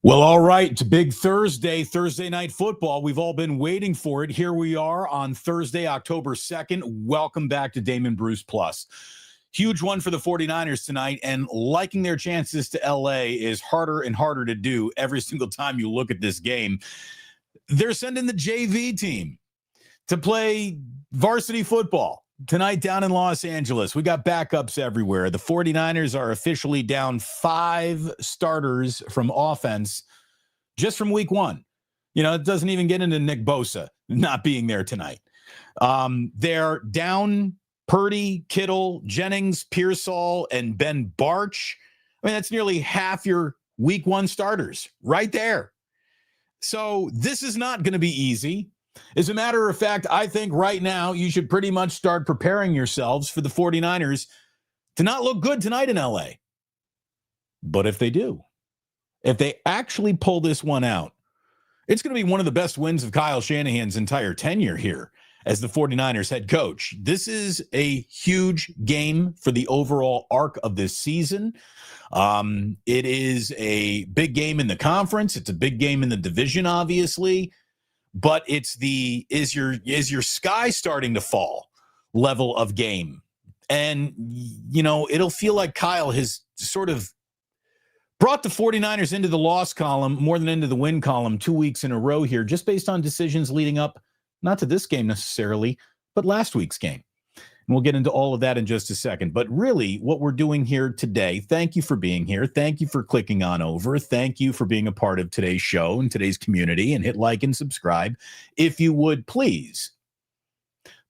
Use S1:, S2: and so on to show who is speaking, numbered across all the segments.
S1: Well, all right. It's a big Thursday night football. We've all been waiting for it. Here we are on Thursday, October 2nd. Welcome back to Damon Bruce Plus. Huge one for the 49ers tonight, and liking their chances to LA is harder and harder to do every single time you look at this game. They're sending the JV team to play varsity football tonight down in Los Angeles. We got backups everywhere. The 49ers are officially down 5 starters from offense just from week 1. You know, it doesn't even get into Nick Bosa not being there tonight. They're down Purdy, Kittle, Jennings, Pearsall, and Ben Barch. I mean, that's nearly half your week 1 starters right there. So this is not going to be easy. As a matter of fact, I think right now you should pretty much start preparing yourselves for the 49ers to not look good tonight in LA. But if they do, if they actually pull this one out, it's going to be one of the best wins of Kyle Shanahan's entire tenure here as the 49ers head coach. This is a huge game for the overall arc of this season. It is a big game in the conference. It's a big game in the division, obviously. But it's the is your sky starting to fall level of game. And, you know, it'll feel like Kyle has sort of brought the 49ers into the loss column more than into the win column 2 weeks in a row here, just based on decisions leading up, not to this game necessarily, but last week's game. And we'll get into all of that in just a second. But really, what we're doing here today, thank you for being here. Thank you for clicking on over. Thank you for being a part of today's show and today's community. And hit like and subscribe if you would, please.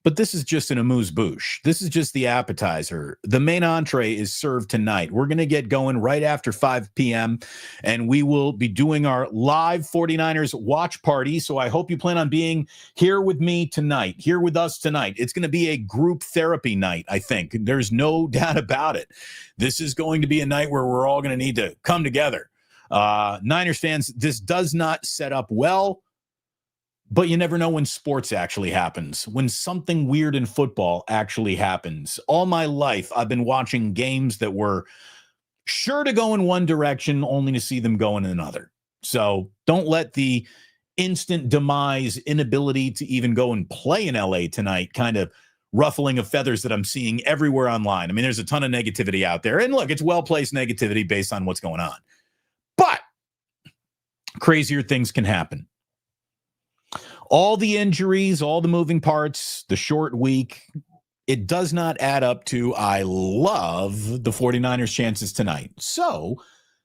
S1: But this is just an amuse-bouche. This is just the appetizer. The main entree is served tonight. We're going to get going right after 5 p.m., and we will be doing our live 49ers watch party. So I hope you plan on being here with me tonight, here with us tonight. It's going to be a group therapy night, I think. There's no doubt about it. This is going to be a night where we're all going to need to come together. Niners fans, this does not set up well. But you never know when sports actually happens, when something weird in football actually happens. All my life, I've been watching games that were sure to go in one direction, only to see them go in another. So don't let the instant demise, inability to even go and play in LA tonight kind of ruffling of feathers that I'm seeing everywhere online. I mean, there's a ton of negativity out there. And look, it's well-placed negativity based on what's going on. But crazier things can happen. All the injuries, all the moving parts, the short week, it does not add up to I love the 49ers' chances tonight. So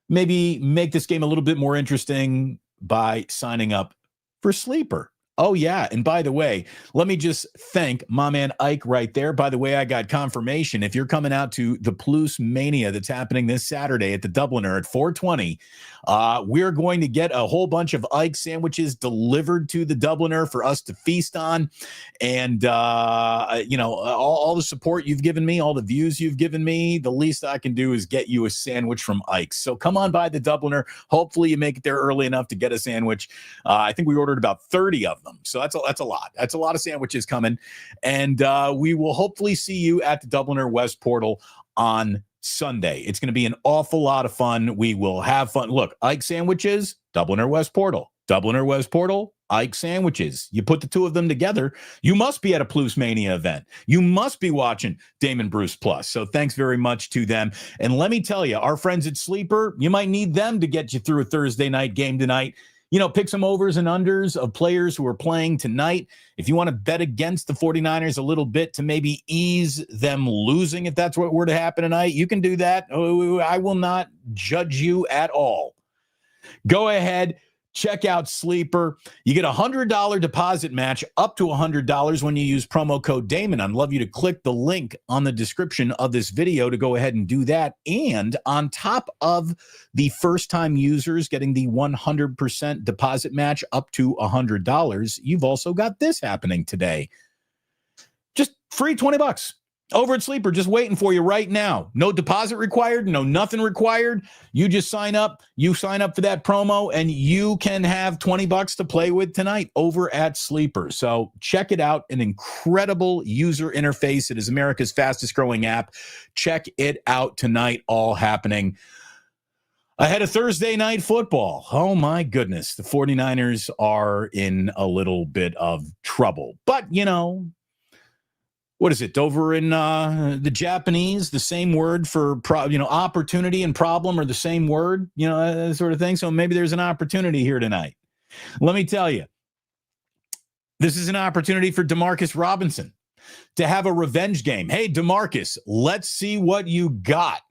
S1: maybe make this game a little bit more interesting by signing up for Sleeper. Oh, yeah. And by the way, let me just thank my man Ike right there. By the way, I got confirmation. If you're coming out to the Plus Mania that's happening this Saturday at the Dubliner at 420, we're going to get a whole bunch of Ike sandwiches delivered to the Dubliner for us to feast on. And, you know, all the support you've given me, all the views you've given me, the least I can do is get you a sandwich from Ike. So come on by the Dubliner. Hopefully you make it there early enough to get a sandwich. I think we ordered about 30 of them. So that's a lot. That's a lot of sandwiches coming. And we will hopefully see you at the Dubliner West Portal on Sunday. It's going to be an awful lot of fun. We will have fun. Look, Ike sandwiches, Dubliner West Portal. Dubliner West Portal, Ike sandwiches. You put the two of them together, you must be at a Plus Mania event. You must be watching Damon Bruce Plus. So thanks very much to them. And let me tell you, our friends at Sleeper, you might need them to get you through a Thursday night game tonight. You know, pick some overs and unders of players who are playing tonight. If you want to bet against the 49ers a little bit to maybe ease them losing, if that's what were to happen tonight, you can do that. I will not judge you at all. Go ahead. Check out Sleeper. You get a $100 deposit match up to $100 when you use promo code Damon. I'd love you to click the link on the description of this video to go ahead and do that. And on top of the first-time users getting the 100% deposit match up to $100, you've also got this happening today. Just free $20. Over at Sleeper, just waiting for you right now. No deposit required, no nothing required. You just sign up. You sign up for that promo, and you can have $20 to play with tonight over at Sleeper. So check it out. An incredible user interface. It is America's fastest growing app. Check it out tonight, all happening. Ahead of Thursday night football. Oh, my goodness. The 49ers are in a little bit of trouble. But, what is it? Over in the Japanese, the same word for, opportunity and problem are the same word, that sort of thing. So maybe there's an opportunity here tonight. Let me tell you, this is an opportunity for Demarcus Robinson to have a revenge game. Hey, Demarcus, let's see what you got.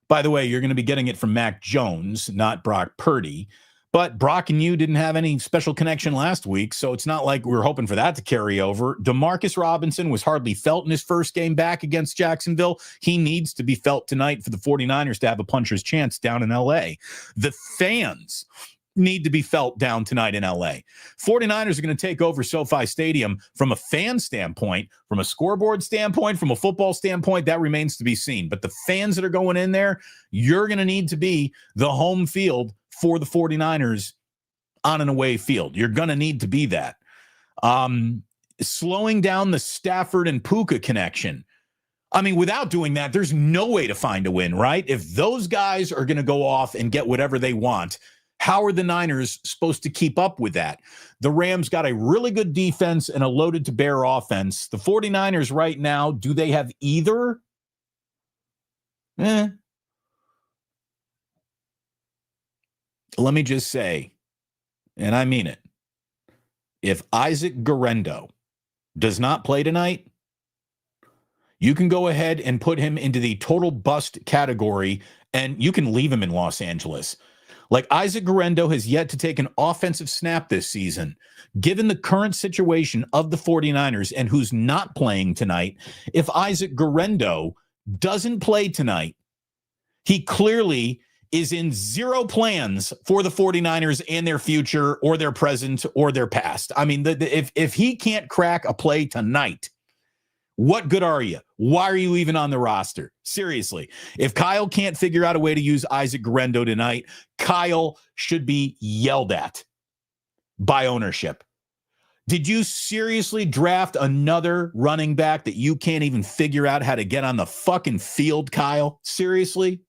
S1: By the way, you're going to be getting it from Mac Jones, not Brock Purdy. But Brock and you didn't have any special connection last week, so it's not like we were hoping for that to carry over. Demarcus Robinson was hardly felt in his first game back against Jacksonville. He needs to be felt tonight for the 49ers to have a puncher's chance down in L.A. The fans need to be felt down tonight in LA. 49ers are going to take over SoFi Stadium from a fan standpoint, from a scoreboard standpoint, from a football standpoint. That remains to be seen. But the fans that are going in there, you're going to need to be the home field for the 49ers on an away field. You're going to need to be that. Slowing down the Stafford and Puka connection. I mean, without doing that, there's no way to find a win, right? If those guys are going to go off and get whatever they want, how are the Niners supposed to keep up with that? The Rams got a really good defense and a loaded to bear offense. The 49ers right now, do they have either? Let me just say, and I mean it, if Isaac Guerendo does not play tonight, you can go ahead and put him into the total bust category, and you can leave him in Los Angeles. Like, Isaac Guerendo has yet to take an offensive snap this season. Given the current situation of the 49ers and who's not playing tonight, if Isaac Guerendo doesn't play tonight, he clearly is in zero plans for the 49ers and their future or their present or their past. I mean, if he can't crack a play tonight, what good are you? Why are you even on the roster? Seriously, if Kyle can't figure out a way to use Isaac Guerendo tonight, Kyle should be yelled at by ownership. Did you seriously draft another running back that you can't even figure out how to get on the fucking field, Kyle? Seriously?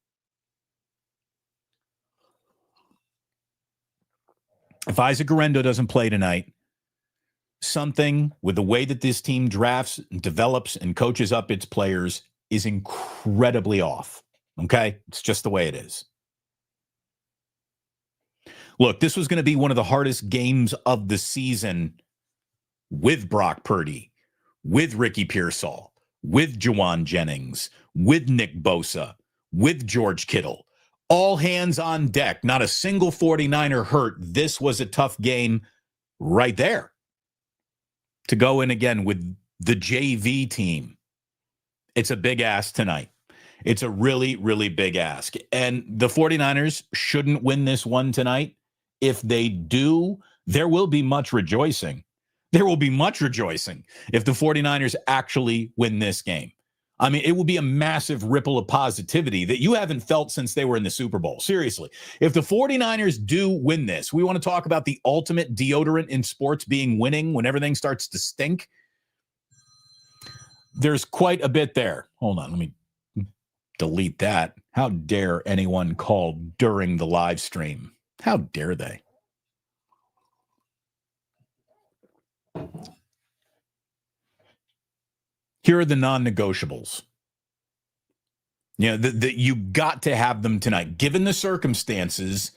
S1: If Isaac Guerendo doesn't play tonight, something with the way that this team drafts, develops, and coaches up its players is incredibly off. Okay? It's just the way it is. Look, this was going to be one of the hardest games of the season with Brock Purdy, with Ricky Pearsall, with Juwan Jennings, with Nick Bosa, with George Kittle. All hands on deck. Not a single 49er hurt. This was a tough game right there. To go in again with the JV team, it's a big ask tonight. It's a really, really big ask. And the 49ers shouldn't win this one tonight. If they do, there will be much rejoicing. There will be much rejoicing if the 49ers actually win this game. I mean, it will be a massive ripple of positivity that you haven't felt since they were in the Super Bowl. Seriously, if the 49ers do win this, we want to talk about the ultimate deodorant in sports being winning when everything starts to stink. There's quite a bit there. Hold on, let me delete that. How dare anyone call during the live stream? How dare they? Here are the non-negotiables. You know, you got to have them tonight. Given the circumstances,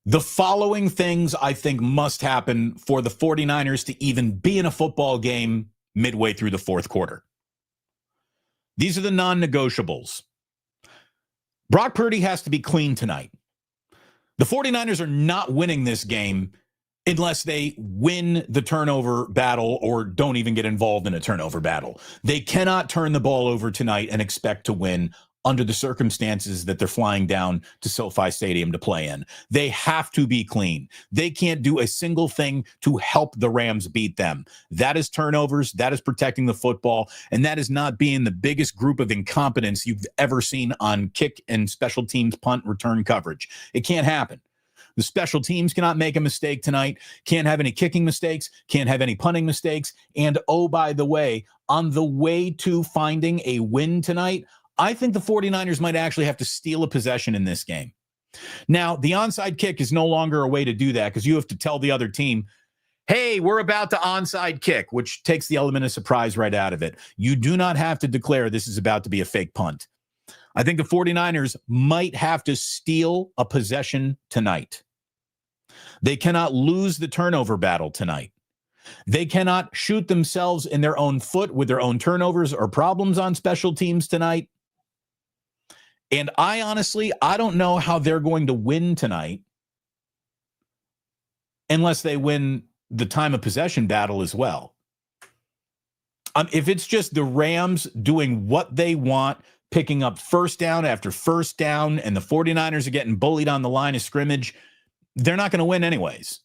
S1: the following things I think must happen for the 49ers to even be in a football game midway through the fourth quarter. These are the non-negotiables. Brock Purdy has to be clean tonight. The 49ers are not winning this game unless they win the turnover battle or don't even get involved in a turnover battle. They cannot turn the ball over tonight and expect to win under the circumstances that they're flying down to SoFi Stadium to play in. They have to be clean. They can't do a single thing to help the Rams beat them. That is turnovers. That is protecting the football. And that is not being the biggest group of incompetence you've ever seen on kick and special teams punt return coverage. It can't happen. The special teams cannot make a mistake tonight, can't have any kicking mistakes, can't have any punting mistakes. And oh, by the way, on the way to finding a win tonight, I think the 49ers might actually have to steal a possession in this game. Now, the onside kick is no longer a way to do that because you have to tell the other team, hey, we're about to onside kick, which takes the element of surprise right out of it. You do not have to declare this is about to be a fake punt. I think the 49ers might have to steal a possession tonight. They cannot lose the turnover battle tonight. They cannot shoot themselves in their own foot with their own turnovers or problems on special teams tonight. And I don't know how they're going to win tonight unless they win the time of possession battle as well. If it's just the Rams doing what they want, picking up first down after first down, and the 49ers are getting bullied on the line of scrimmage, they're not going to win anyways.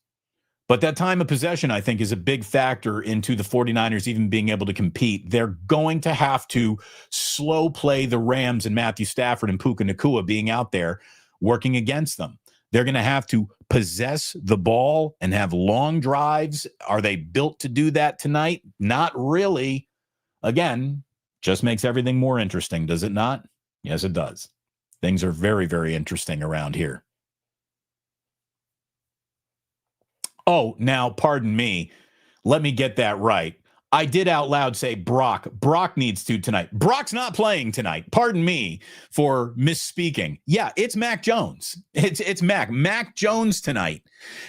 S1: But that time of possession, I think, is a big factor into the 49ers even being able to compete. They're going to have to slow play the Rams and Matthew Stafford and Puka Nacua being out there working against them. They're going to have to possess the ball and have long drives. Are they built to do that tonight? Not really. Again, just makes everything more interesting, does it not? Yes, it does. Things are very, very interesting around here. Oh, now, pardon me. Let me get that right. I did out loud say Brock. Brock needs to tonight. Brock's not playing tonight. Pardon me for misspeaking. Yeah, it's Mac Jones. It's Mac. Mac Jones tonight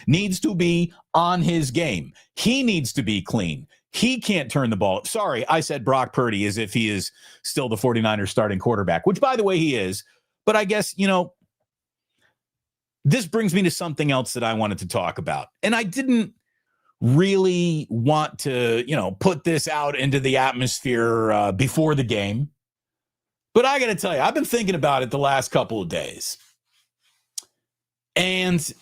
S1: needs to be on his game. He needs to be clean. He can't turn the ball. Sorry, I said Brock Purdy as if he is still the 49ers starting quarterback, which, by the way, he is. But I guess, this brings me to something else that I wanted to talk about. And I didn't really want to, put this out into the atmosphere before the game. But I got to tell you, I've been thinking about it the last couple of days. And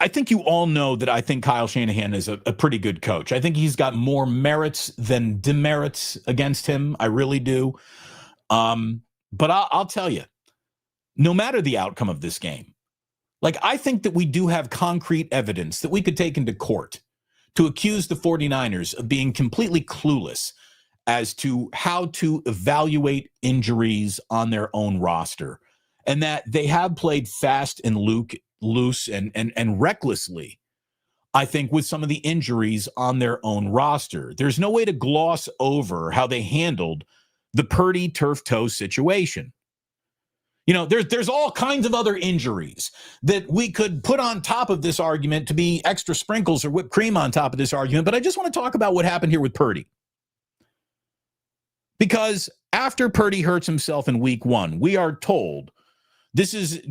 S1: I think you all know that I think Kyle Shanahan is a pretty good coach. I think he's got more merits than demerits against him. I really do. But I'll tell you, no matter the outcome of this game, I think that we do have concrete evidence that we could take into court to accuse the 49ers of being completely clueless as to how to evaluate injuries on their own roster, and that they have played fast and loose and recklessly, I think, with some of the injuries on their own roster. There's no way to gloss over how they handled the Purdy turf toe situation. There's all kinds of other injuries that we could put on top of this argument to be extra sprinkles or whipped cream on top of this argument. But I just want to talk about what happened here with Purdy. Because after Purdy hurts himself in week 1, we are told this is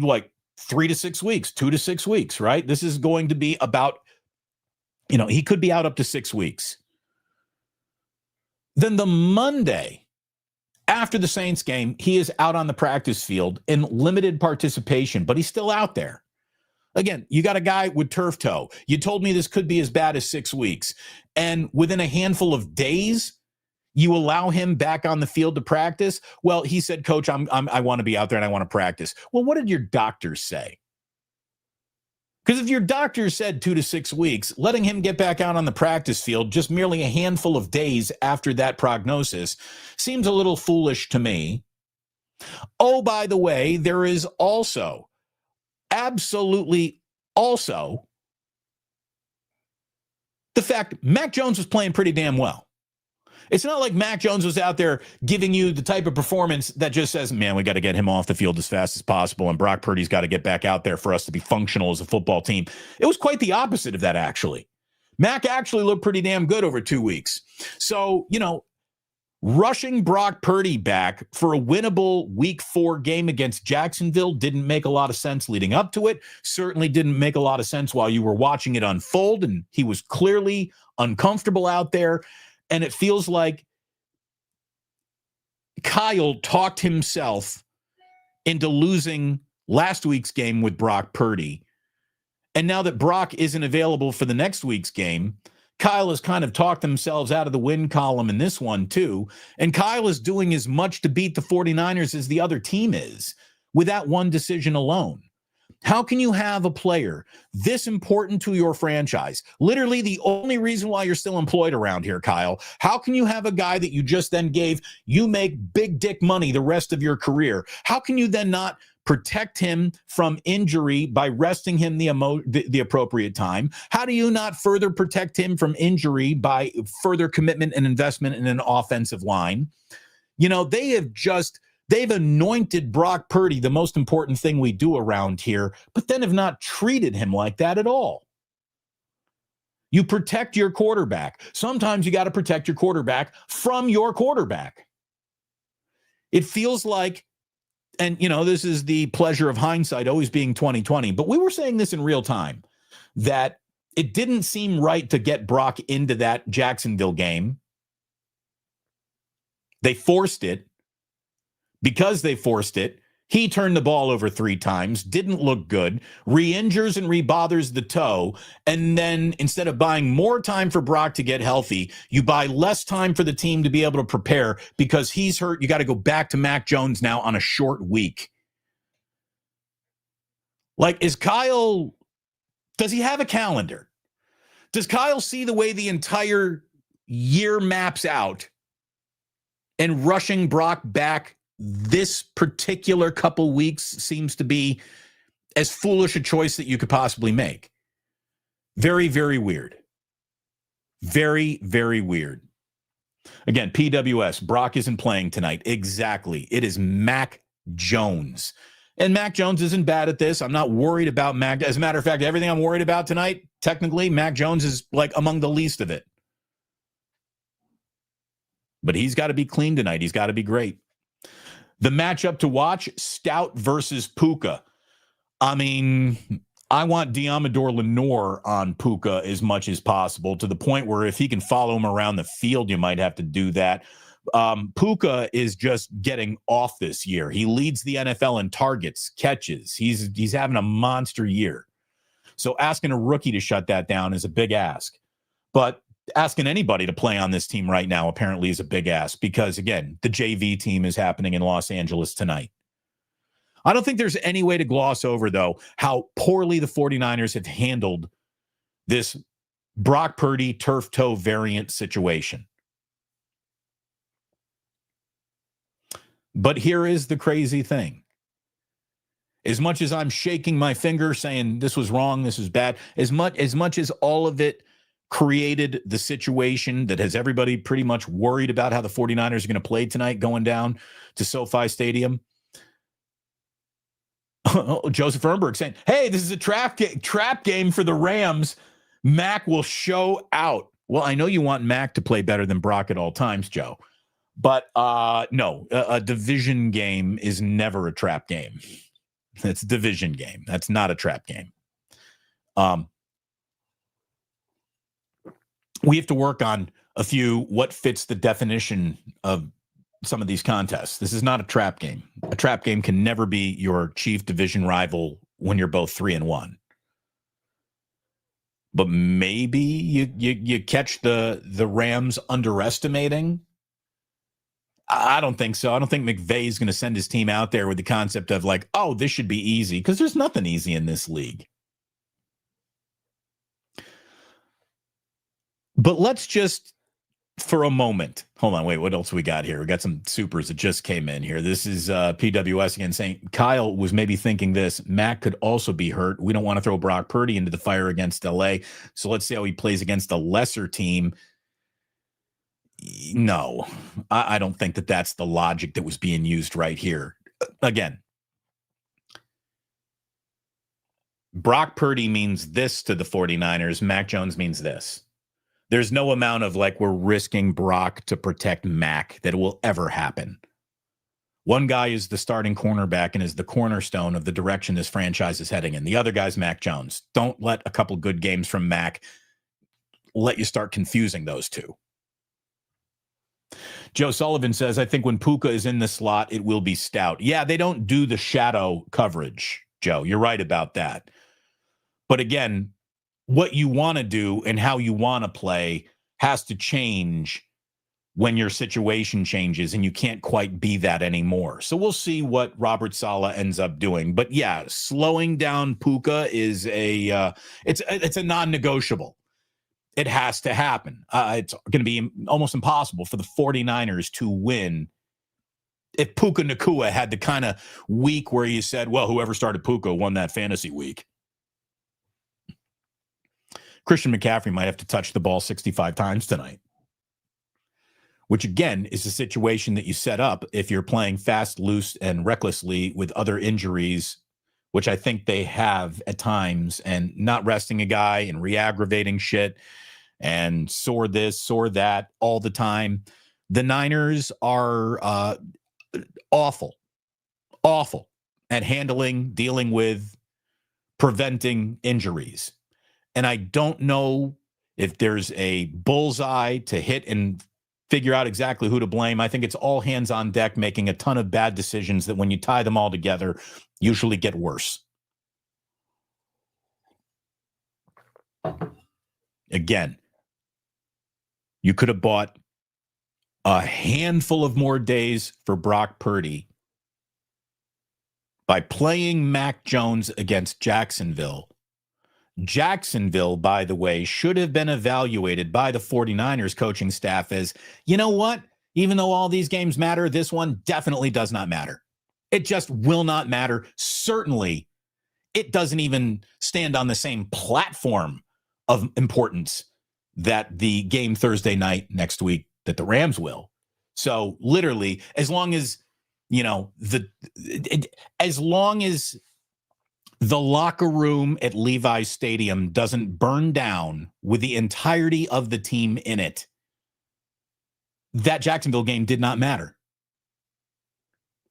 S1: 3 to 6 weeks, 2 to 6 weeks, right? This is going to be about, he could be out up to 6 weeks. Then the Monday after the Saints game, he is out on the practice field in limited participation, but he's still out there. Again, you got a guy with turf toe. You told me this could be as bad as 6 weeks. And within a handful of days, you allow him back on the field to practice? Well, he said, Coach, I want to be out there and I want to practice. Well, what did your doctors say? Because if your doctor said 2 to 6 weeks, letting him get back out on the practice field just merely a handful of days after that prognosis seems a little foolish to me. Oh, by the way, there is also, absolutely also, the fact Mac Jones was playing pretty damn well. It's not like Mac Jones was out there giving you the type of performance that just says, man, we got to get him off the field as fast as possible, and Brock Purdy's got to get back out there for us to be functional as a football team. It was quite the opposite of that, actually. Mac actually looked pretty damn good over 2 weeks. So, rushing Brock Purdy back for a winnable week 4 game against Jacksonville didn't make a lot of sense leading up to it. Certainly didn't make a lot of sense while you were watching it unfold, and he was clearly uncomfortable out there. And it feels like Kyle talked himself into losing last week's game with Brock Purdy. And now that Brock isn't available for the next week's game, Kyle has kind of talked themselves out of the win column in this one too. And Kyle is doing as much to beat the 49ers as the other team is with that one decision alone. How can you have a player this important to your franchise? Literally the only reason why you're still employed around here, Kyle. How can you have a guy that you just then gave, you make big dick money the rest of your career? How can you then not protect him from injury by resting him the appropriate time? How do you not further protect him from injury by further commitment and investment in an offensive line? You know, they've anointed Brock Purdy the most important thing we do around here, but then have not treated him like that at all. You protect your quarterback. Sometimes you got to protect your quarterback from your quarterback. It feels like, and you know, this is the pleasure of hindsight always being 2020, but we were saying this in real time, that it didn't seem right to get Brock into that Jacksonville game. They forced it. Because they forced it, he turned the ball over 3 times, didn't look good, re-injures and re-bothers the toe, and then instead of buying more time for Brock to get healthy, you buy less time for the team to be able to prepare because he's hurt. You got to go back to Mac Jones now on a short week. Like, does he have a calendar? Does Kyle see the way the entire year maps out and rushing Brock back this particular couple weeks seems to be as foolish a choice that you could possibly make? Very, very weird. Very, very weird. Again, PWS, Brock isn't playing tonight. Exactly. It is Mac Jones. And Mac Jones isn't bad at this. I'm not worried about Mac. As a matter of fact, everything I'm worried about tonight, technically, Mac Jones is like among the least of it. But he's got to be clean tonight. He's got to be great. The matchup to watch, Stout versus Puka. I mean, I want Diamador Lenore on Puka as much as possible, to the point where if he can follow him around the field, you might have to do that. Puka is just getting off this year. He leads the NFL in targets, catches. He's having a monster year. So asking a rookie to shut that down is a big ask. But asking anybody to play on this team right now apparently is a big ask because, again, the JV team is happening in Los Angeles tonight. I don't think there's any way to gloss over, though, how poorly the 49ers have handled this Brock Purdy turf toe variant situation. But here is the crazy thing. As much as I'm shaking my finger saying this was wrong, this was bad, as much as all of it created the situation that has everybody pretty much worried about how the 49ers are going to play tonight going down to SoFi Stadium. Joseph Ehrenberg saying, hey, this is a trap game for the Rams. Mac will show out. Well, I know you want Mac to play better than Brock at all times, Joe. But no, a division game is never a trap game. It's a division game. That's not a trap game. We have to work on a few what fits the definition of some of these contests. This is not a trap game. A trap game can never be your chief division rival when you're both 3-1. But maybe you catch the Rams underestimating. I don't think so. I don't think McVay's going to send his team out there with the concept of like, oh, this should be easy, because there's nothing easy in this league. But let's just, for a moment, hold on, wait, what else we got here? We got some supers that just came in here. This is PWS again saying, Kyle was maybe thinking this, Mac could also be hurt. We don't want to throw Brock Purdy into the fire against LA. So let's see how he plays against a lesser team. No, I don't think that that's the logic that was being used right here. Again, Brock Purdy means this to the 49ers. Mac Jones means this. There's no amount of like, we're risking Brock to protect Mac that will ever happen. One guy is the starting cornerback and is the cornerstone of the direction this franchise is heading in. The other guy's Mac Jones. Don't let a couple good games from Mac let you start confusing those two. Joe Sullivan says, I think when Puka is in the slot, it will be Stout. Yeah, they don't do the shadow coverage, Joe. You're right about that. But again, what you want to do and how you want to play has to change when your situation changes, and you can't quite be that anymore. So we'll see what Robert Saleh ends up doing. But yeah, slowing down Puka is it's a non-negotiable. It has to happen. It's going to be almost impossible for the 49ers to win if Puka Nacua had the kind of week where you said, well, whoever started Puka won that fantasy week. Christian McCaffrey might have to touch the ball 65 times tonight, which, again, is a situation that you set up if you're playing fast, loose, and recklessly with other injuries, which I think they have at times, and not resting a guy and re-aggravating shit and sore this, sore that all the time. The Niners are awful at dealing with, preventing injuries. And I don't know if there's a bullseye to hit and figure out exactly who to blame. I think it's all hands on deck making a ton of bad decisions that when you tie them all together, usually get worse. Again, you could have bought a handful of more days for Brock Purdy by playing Mac Jones against Jacksonville. Jacksonville, by the way, should have been evaluated by the 49ers coaching staff as, you know what? Even though all these games matter, this one definitely does not matter. It just will not matter. Certainly, it doesn't even stand on the same platform of importance that the game Thursday night next week that the Rams will. So literally, as long as, as long as the locker room at Levi's Stadium doesn't burn down with the entirety of the team in it, that Jacksonville game did not matter.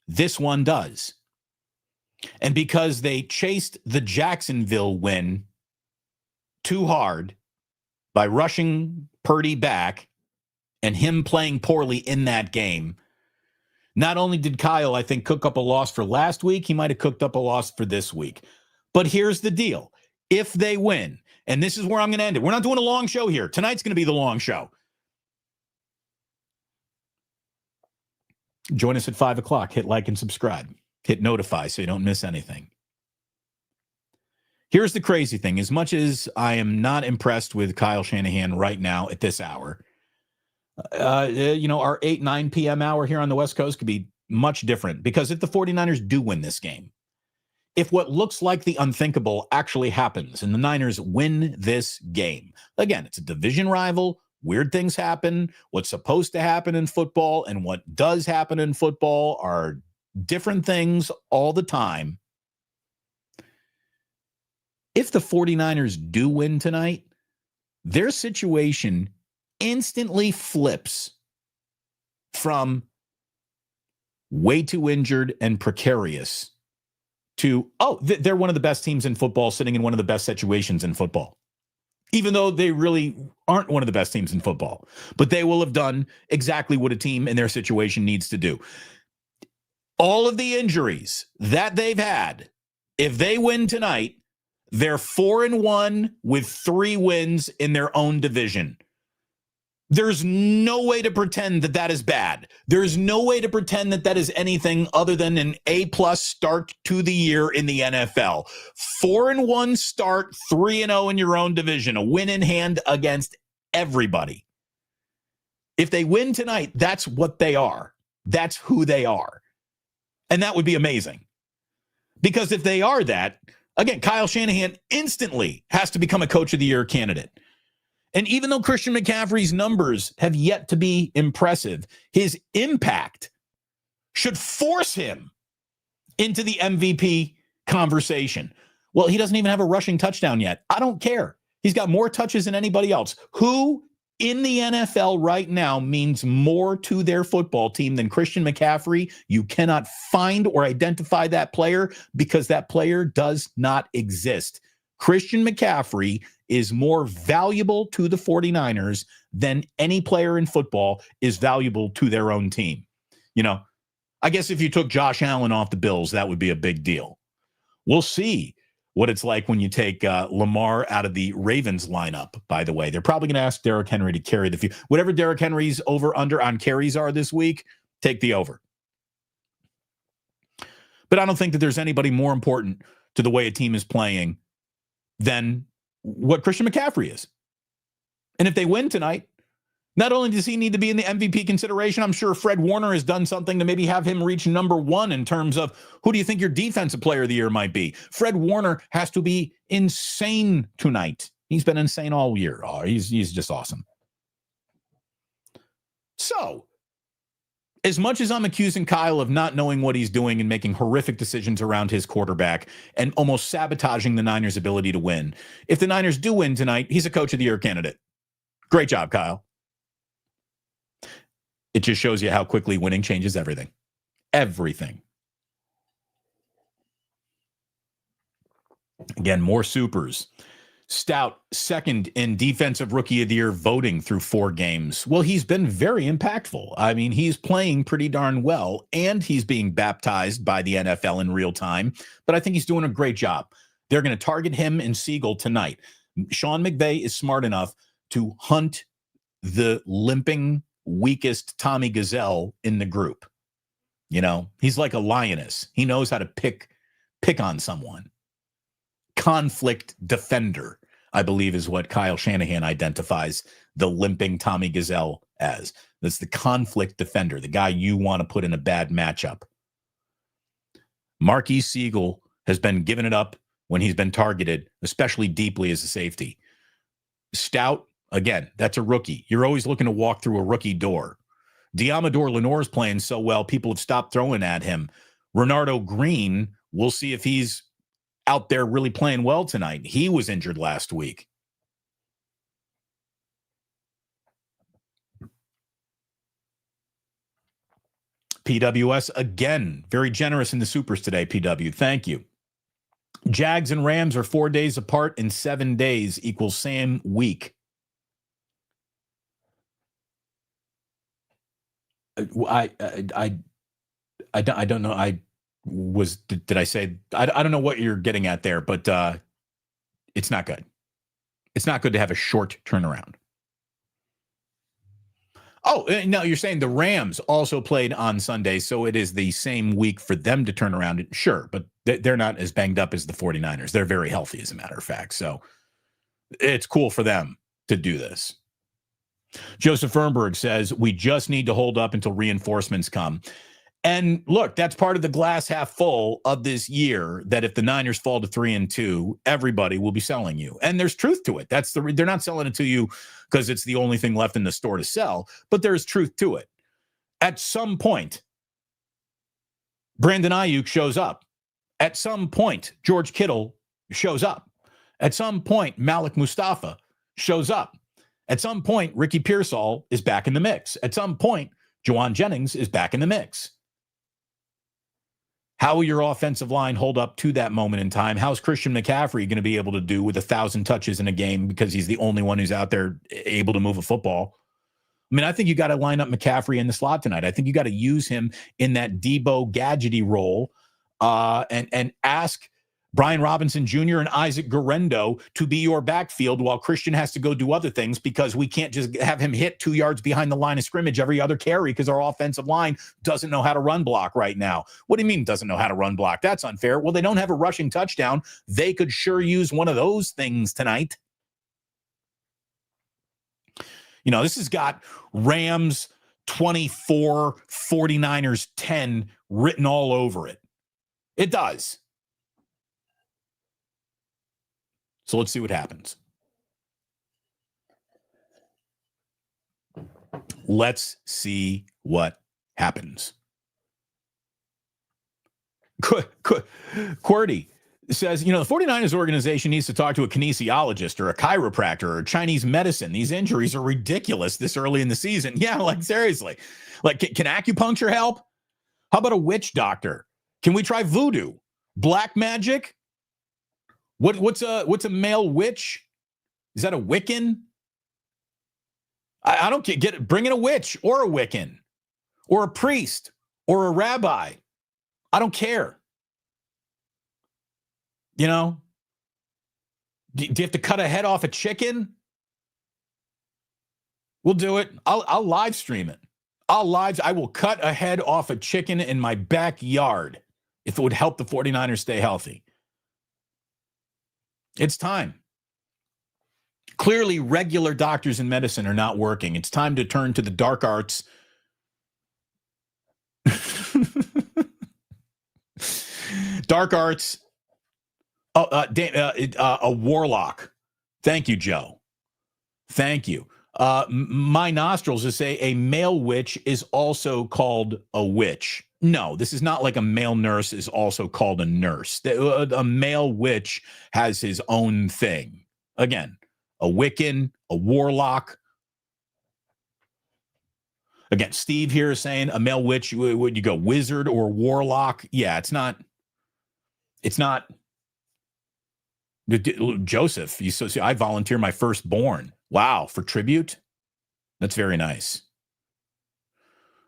S1: This one does. And because they chased the Jacksonville win too hard by rushing Purdy back and him playing poorly in that game, not only did Kyle, I think, cook up a loss for last week, he might have cooked up a loss for this week. But here's the deal. If they win, and this is where I'm going to end it. We're not doing a long show here. Tonight's going to be the long show. Join us at 5 o'clock. Hit like and subscribe. Hit notify so you don't miss anything. Here's the crazy thing. As much as I am not impressed with Kyle Shanahan right now at this hour, our 8, 9 p.m. hour here on the West Coast could be much different, because if the 49ers do win this game, if what looks like the unthinkable actually happens and the Niners win this game, again, it's a division rival. Weird things happen. What's supposed to happen in football and what does happen in football are different things all the time. If the 49ers do win tonight, their situation instantly flips from way too injured and precarious to, they're one of the best teams in football, sitting in one of the best situations in football, even though they really aren't one of the best teams in football. But they will have done exactly what a team in their situation needs to do. All of the injuries that they've had, if they win tonight, they're 4-1 with 3 wins in their own division. There's no way to pretend that that is bad. There's no way to pretend that that is anything other than an A-plus start to the year in the NFL. 4-1 start, 3-0 in your own division, a win in hand against everybody. If they win tonight, that's what they are. That's who they are. And that would be amazing. Because if they are that, again, Kyle Shanahan instantly has to become a Coach of the Year candidate. And even though Christian McCaffrey's numbers have yet to be impressive, his impact should force him into the MVP conversation. Well, he doesn't even have a rushing touchdown yet. I don't care. He's got more touches than anybody else. Who in the NFL right now means more to their football team than Christian McCaffrey? You cannot find or identify that player because that player does not exist. Christian McCaffrey is more valuable to the 49ers than any player in football is valuable to their own team. I guess if you took Josh Allen off the Bills, that would be a big deal. We'll see what it's like when you take Lamar out of the Ravens lineup, by the way. They're probably going to ask Derrick Henry to carry the few. Whatever Derrick Henry's over-under on carries are this week, take the over. But I don't think that there's anybody more important to the way a team is playing than what Christian McCaffrey is. And if they win tonight, Not only does he need to be in the MVP consideration, I'm sure Fred Warner has done something to maybe have him reach number one in terms of who do you think your defensive player of the year might be? Fred Warner has to be insane tonight. He's been insane all year. Oh, he's just awesome. So, as much as I'm accusing Kyle of not knowing what he's doing and making horrific decisions around his quarterback and almost sabotaging the Niners' ability to win, if the Niners do win tonight, he's a coach of the year candidate. Great job, Kyle. It just shows you how quickly winning changes everything. Everything. Again, more supers. Stout, second in Defensive Rookie of the Year voting through 4 games. Well, he's been very impactful. I mean, he's playing pretty darn well, and he's being baptized by the NFL in real time. But I think he's doing a great job. They're going to target him and Siegel tonight. Sean McVay is smart enough to hunt the limping, weakest Tommy Gazelle in the group. You know, he's like a lioness. He knows how to pick on someone. Conflict defender, I believe, is what Kyle Shanahan identifies the limping Tommy Gazelle as. That's the conflict defender, the guy you want to put in a bad matchup. Marquise Siegel has been giving it up when he's been targeted, especially deeply as a safety. Stout, again, that's a rookie. You're always looking to walk through a rookie door. Diamador Lenoir's playing so well, people have stopped throwing at him. Renardo Green, we'll see if he's out there really playing well tonight. He was injured last week. PWS, again, very generous in the supers today, PW. Thank you. Jags and Rams are 4 days apart and 7 days equals same week. I don't know. Did I say, I don't know what you're getting at there, but it's not good. It's not good to have a short turnaround. Oh, no, you're saying the Rams also played on Sunday, so it is the same week for them to turn around. Sure, but they're not as banged up as the 49ers. They're very healthy, as a matter of fact. So it's cool for them to do this. Joseph Fernberg says, we just need to hold up until reinforcements come. And look, that's part of the glass half full of this year, that if the Niners fall to 3-2, everybody will be selling you. And there's truth to it. They're not selling it to you because it's the only thing left in the store to sell, but there's truth to it. At some point, Brandon Ayuk shows up. At some point, George Kittle shows up. At some point, Malik Mustafa shows up. At some point, Ricky Pearsall is back in the mix. At some point, Juwan Jennings is back in the mix. How will your offensive line hold up to that moment in time? How's Christian McCaffrey going to be able to do with 1,000 touches in a game because he's the only one who's out there able to move a football? I mean, I think you got to line up McCaffrey in the slot tonight. I think you got to use him in that Debo Gadgety role and ask Brian Robinson Jr. and Isaac Guerendo to be your backfield while Christian has to go do other things, because we can't just have him hit 2 yards behind the line of scrimmage every other carry because our offensive line doesn't know how to run block right now. What do you mean doesn't know how to run block? That's unfair. Well, they don't have a rushing touchdown. They could sure use one of those things tonight. You know, this has got Rams 24, 49ers 10 written all over it. It does. So let's see what happens. Let's see what happens. QWERTY says, you know, the 49ers organization needs to talk to a kinesiologist or a chiropractor or Chinese medicine. These injuries are ridiculous this early in the season. Yeah, like seriously. Like, can acupuncture help? How about a witch doctor? Can we try voodoo? Black magic? What's a male witch? Is that a Wiccan? I don't get it. Bring in a witch or a Wiccan or a priest or a rabbi. I don't care. You know, do you have to cut a head off a chicken? We'll do it. I'll live stream it. I will cut a head off a chicken in my backyard if it would help the 49ers stay healthy. It's time. Clearly, regular doctors in medicine are not working. It's time to turn to the dark arts. Dark arts. A warlock. Thank you, Joe. Thank you. My nostrils just say a male witch is also called a witch. No, this is not like a male nurse is also called a nurse. A male witch has his own thing. Again, a Wiccan, a warlock. Again, Steve here is saying a male witch, would you go wizard or warlock? Yeah, it's not. Joseph, I volunteer my firstborn. Wow, for tribute? That's very nice.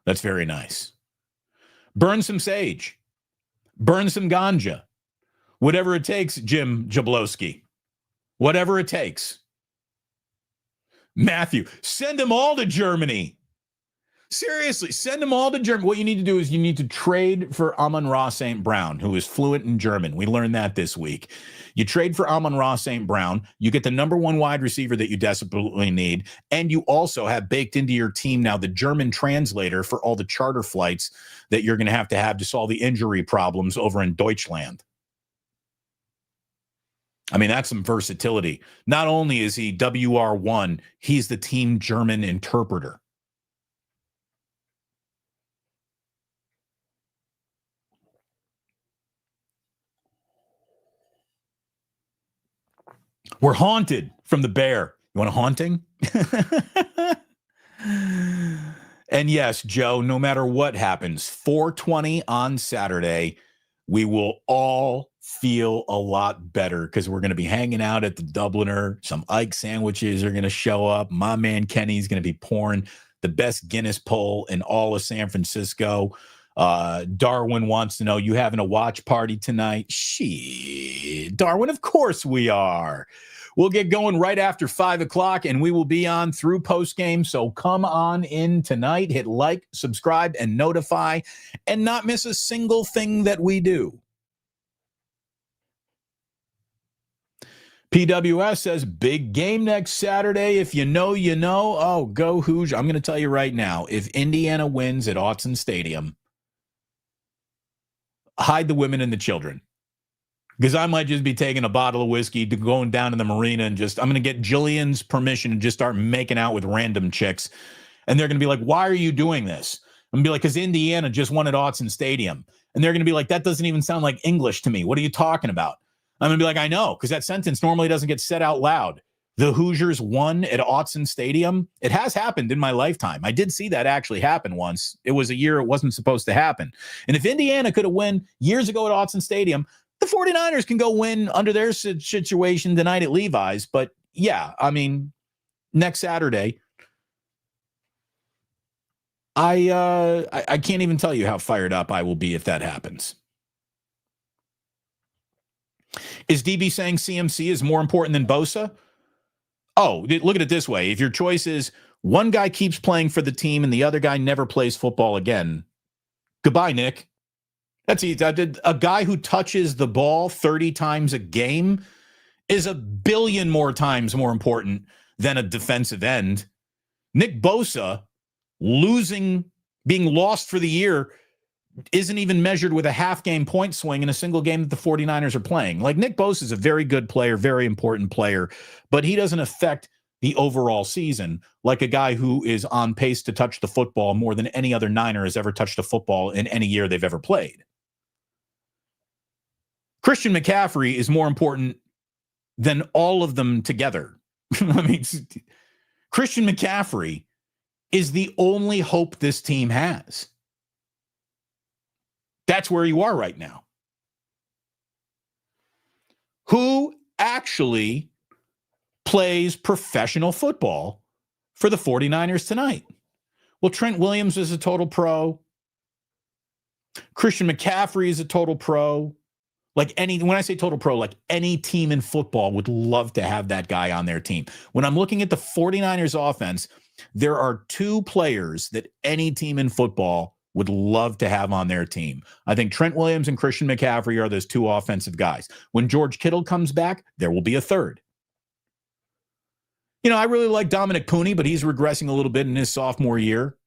S1: That's very nice. Burn some sage. Burn some ganja. Whatever it takes, Jim Jablowski. Whatever it takes. Matthew, send them all to Germany. Seriously, send them all to Germany. What you need to do is you need to trade for Amon-Ra St. Brown, who is fluent in German. We learned that this week. You trade for Amon-Ra St. Brown. You get the number one wide receiver that you desperately need. And you also have baked into your team now the German translator for all the charter flights that you're going to have to solve the injury problems over in Deutschland. I mean, that's some versatility. Not only is he WR1, he's the team German interpreter. We're haunted from the bear. You want a haunting? And yes, Joe, no matter what happens, 420 on Saturday, we will all feel a lot better because we're going to be hanging out at the Dubliner. Some Ike sandwiches are going to show up. My man Kenny's going to be pouring the best Guinness pull in all of San Francisco. Darwin wants to know, you having a watch party tonight? Shit, Darwin, of course we are. We'll get going right after 5 o'clock, and we will be on through postgame. So come on in tonight, hit like, subscribe, and notify, and not miss a single thing that we do. PWS says, big game next Saturday. If you know, you know. Oh, go Hoosiers. I'm going to tell you right now, if Indiana wins at Autzen Stadium, hide the women and the children. Because I might just be taking a bottle of whiskey to going down to the marina and I'm going to get Jillian's permission and just start making out with random chicks. And they're going to be like, why are you doing this? I'm going to be like, because Indiana just won at Autzen Stadium. And they're going to be like, that doesn't even sound like English to me. What are you talking about? I'm going to be like, I know, because that sentence normally doesn't get said out loud. The Hoosiers won at Autzen Stadium. It has happened in my lifetime. I did see that actually happen once. It was a year it wasn't supposed to happen. And if Indiana could have won years ago at Autzen Stadium, the 49ers can go win under their situation tonight at Levi's. But yeah, I mean, next Saturday, I can't even tell you how fired up I will be if that happens. Is DB saying CMC is more important than Bosa? Oh, look at it this way. If your choice is one guy keeps playing for the team and the other guy never plays football again, goodbye, Nick. That's easy. A guy who touches the ball 30 times a game is a billion more times more important than a defensive end. Nick Bosa being lost for the year isn't even measured with a half-game point swing in a single game that the 49ers are playing. Like, Nick Bosa is a very good player, very important player, but he doesn't affect the overall season like a guy who is on pace to touch the football more than any other Niner has ever touched a football in any year they've ever played. Christian McCaffrey is more important than all of them together. I mean, Christian McCaffrey is the only hope this team has. That's where you are right now. Who actually plays professional football for the 49ers tonight? Well, Trent Williams is a total pro. Christian McCaffrey is a total pro. When I say total pro, like any team in football would love to have that guy on their team. When I'm looking at the 49ers offense, there are two players that any team in football would love to have on their team. I think Trent Williams and Christian McCaffrey are those two offensive guys. When George Kittle comes back, there will be a third. I really like Dominic Pooney, but he's regressing a little bit in his sophomore year.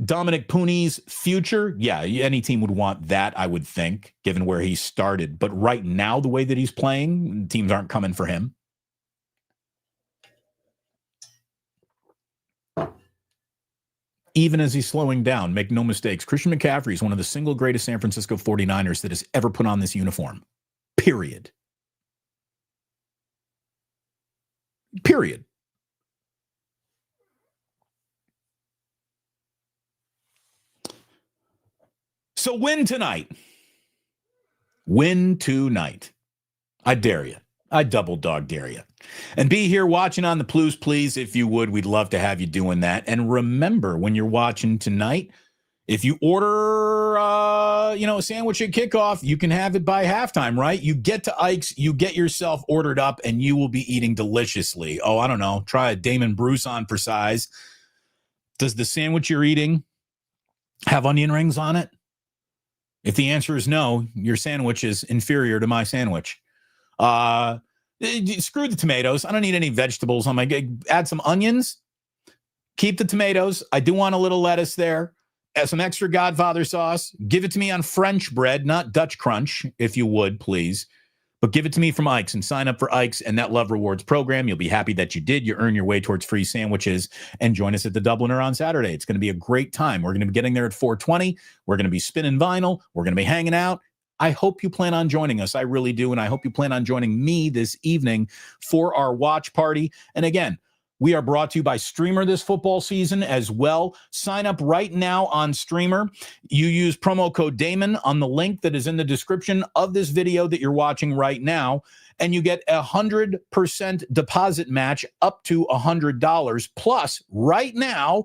S1: Dominic Pooney's future, yeah, any team would want that, I would think, given where he started. But right now, the way that he's playing, teams aren't coming for him. Even as he's slowing down, make no mistakes, Christian McCaffrey is one of the single greatest San Francisco 49ers that has ever put on this uniform. Period. So win tonight. Win tonight. I dare you. I double dog dare you. And be here watching on the Blues, please, if you would. We'd love to have you doing that. And remember, when you're watching tonight, if you order, a sandwich at kickoff, you can have it by halftime, right? You get to Ike's, you get yourself ordered up, and you will be eating deliciously. Oh, I don't know. Try a Damon Bruce on for size. Does the sandwich you're eating have onion rings on it? If the answer is no, your sandwich is inferior to my sandwich. Screw the tomatoes. I don't need any vegetables on my add some onions. Keep the tomatoes. I do want a little lettuce there. Add some extra Godfather sauce. Give it to me on French bread, not Dutch Crunch, if you would, please. But give it to me from Ike's and sign up for Ike's and that Love Rewards program. You'll be happy that you did. You earn your way towards free sandwiches. And join us at the Dubliner on Saturday. It's going to be a great time. We're going to be getting there at 4:20. We're going to be spinning vinyl. We're going to be hanging out. I hope you plan on joining us. I really do. And I hope you plan on joining me this evening for our watch party. And again, we are brought to you by Streamer this football season as well. Sign up right now on Streamer. You use promo code Damon on the link that is in the description of this video that you're watching right now, and you get 100% deposit match up to $100. Plus, right now,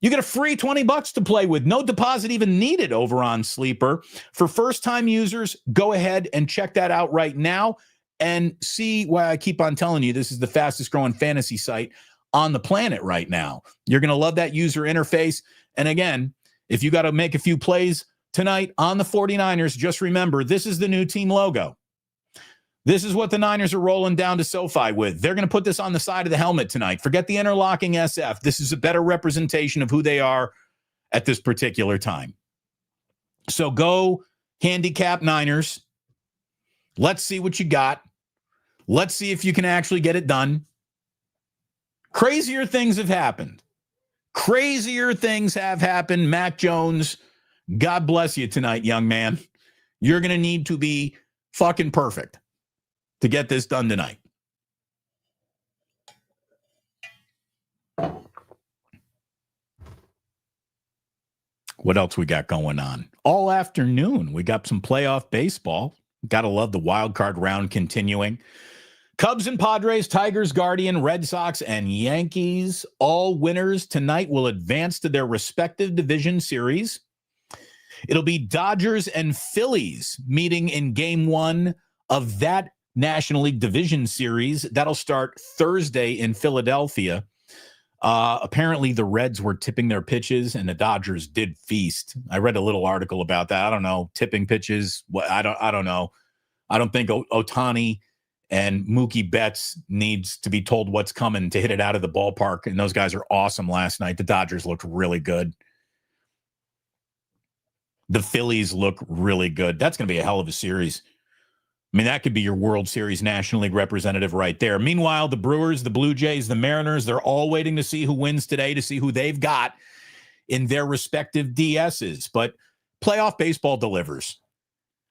S1: you get a free $20 to play with. No deposit even needed over on Sleeper. For first-time users, go ahead and check that out right now. And see why I keep on telling you this is the fastest growing fantasy site on the planet right now. You're going to love that user interface. And again, if you got to make a few plays tonight on the 49ers, just remember, this is the new team logo. This is what the Niners are rolling down to SoFi with. They're going to put this on the side of the helmet tonight. Forget the interlocking SF. This is a better representation of who they are at this particular time. So go handicap Niners. Let's see what you got. Let's see if you can actually get it done. Crazier things have happened. Mac Jones, God bless you tonight, young man. You're going to need to be fucking perfect to get this done tonight. What else we got going on? All afternoon, we got some playoff baseball. Got to love the wild card round continuing. Cubs and Padres, Tigers, Guardian, Red Sox, and Yankees, all winners tonight will advance to their respective division series. It'll be Dodgers and Phillies meeting in game one of that National League Division Series. That'll start Thursday in Philadelphia. Apparently, the Reds were tipping their pitches, and the Dodgers did feast. I read a little article about that. I don't know, tipping pitches. I don't know. I don't think Ohtani and Mookie Betts needs to be told what's coming to hit it out of the ballpark. And those guys are awesome last night. The Dodgers looked really good. The Phillies look really good. That's going to be a hell of a series. I mean, that could be your World Series National League representative right there. Meanwhile, the Brewers, the Blue Jays, the Mariners, they're all waiting to see who wins today, to see who they've got in their respective DSs. But playoff baseball delivers.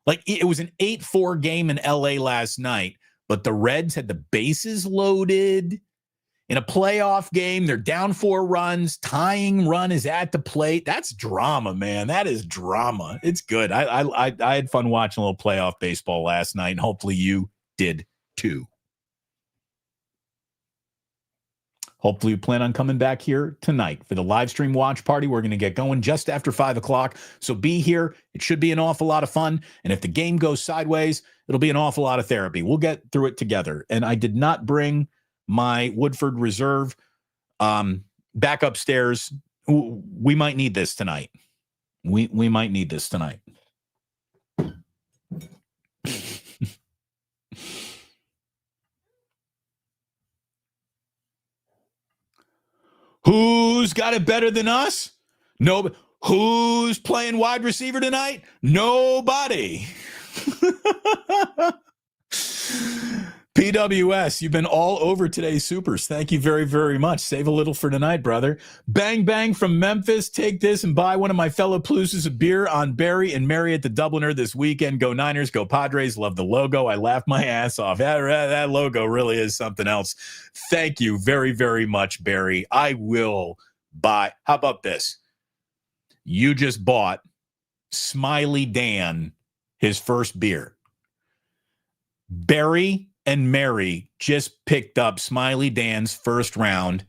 S1: Like, it was an 8-4 game in L.A. last night, but the Reds had the bases loaded in a playoff game. They're down 4 runs. Tying run is at the plate. That's drama, man. That is drama. It's good. I had fun watching a little playoff baseball last night, and hopefully you did too. Hopefully you plan on coming back here tonight for the live stream watch party. We're going to get going just after 5 o'clock. So be here. It should be an awful lot of fun. And if the game goes sideways, it'll be an awful lot of therapy. We'll get through it together. And I did not bring my Woodford Reserve back upstairs. We might need this tonight. We might need this tonight. Who's got it better than us? No. Who's playing wide receiver tonight? Nobody. PWS, you've been all over today's supers. Thank you very, very much. Save a little for tonight, brother. Bang Bang from Memphis. Take this and buy one of my fellow Paloozas a beer on Barry and Mary at the Dubliner this weekend. Go Niners, go Padres. Love the logo. I laughed my ass off. That logo really is something else. Thank you very, very much, Barry. I will buy. How about this? You just bought Smiley Dan his first beer. Barry and Mary just picked up Smiley Dan's first round.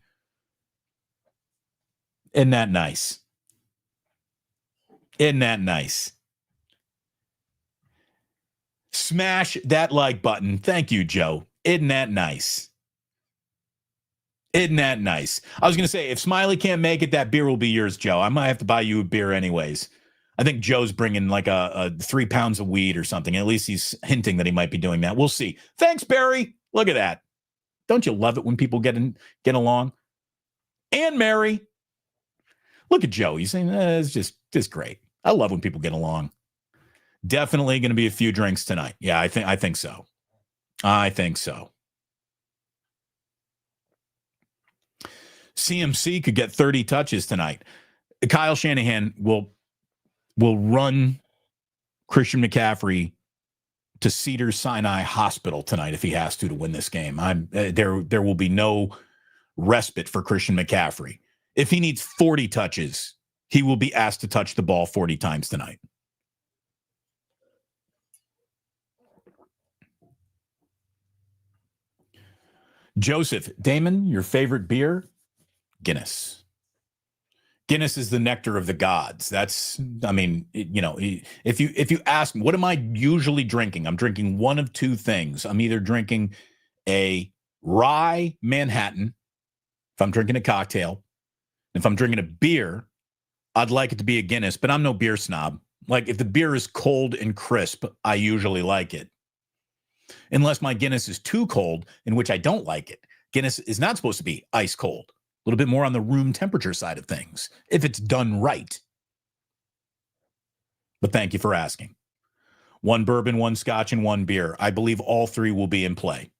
S1: Isn't that nice? Isn't that nice? Smash that like button. Thank you, Joe. Isn't that nice? Isn't that nice? I was going to say, if Smiley can't make it, that beer will be yours, Joe. I might have to buy you a beer anyways. I think Joe's bringing like a 3 pounds of weed or something. At least he's hinting that he might be doing that. We'll see. Thanks, Barry. Look at that. Don't you love it when people get along? And Mary. Look at Joe. He's saying, it's just great. I love when people get along. Definitely going to be a few drinks tonight. Yeah, I think so. I think so. CMC could get 30 touches tonight. Kyle Shanahan will run Christian McCaffrey to Cedars-Sinai Hospital tonight if he has to win this game. There will be no respite for Christian McCaffrey. If he needs 40 touches, he will be asked to touch the ball 40 times tonight. Joseph, Damon, your favorite beer? Guinness. Guinness is the nectar of the gods. That's, I mean, if you ask me, what am I usually drinking? I'm drinking one of two things. I'm either drinking a rye Manhattan, if I'm drinking a cocktail. If I'm drinking a beer, I'd like it to be a Guinness, but I'm no beer snob. Like, if the beer is cold and crisp, I usually like it. Unless my Guinness is too cold, in which I don't like it. Guinness is not supposed to be ice cold. A little bit more on the room temperature side of things, if it's done right. But thank you for asking. 1 bourbon, 1 scotch, and 1 beer. I believe all 3 will be in play.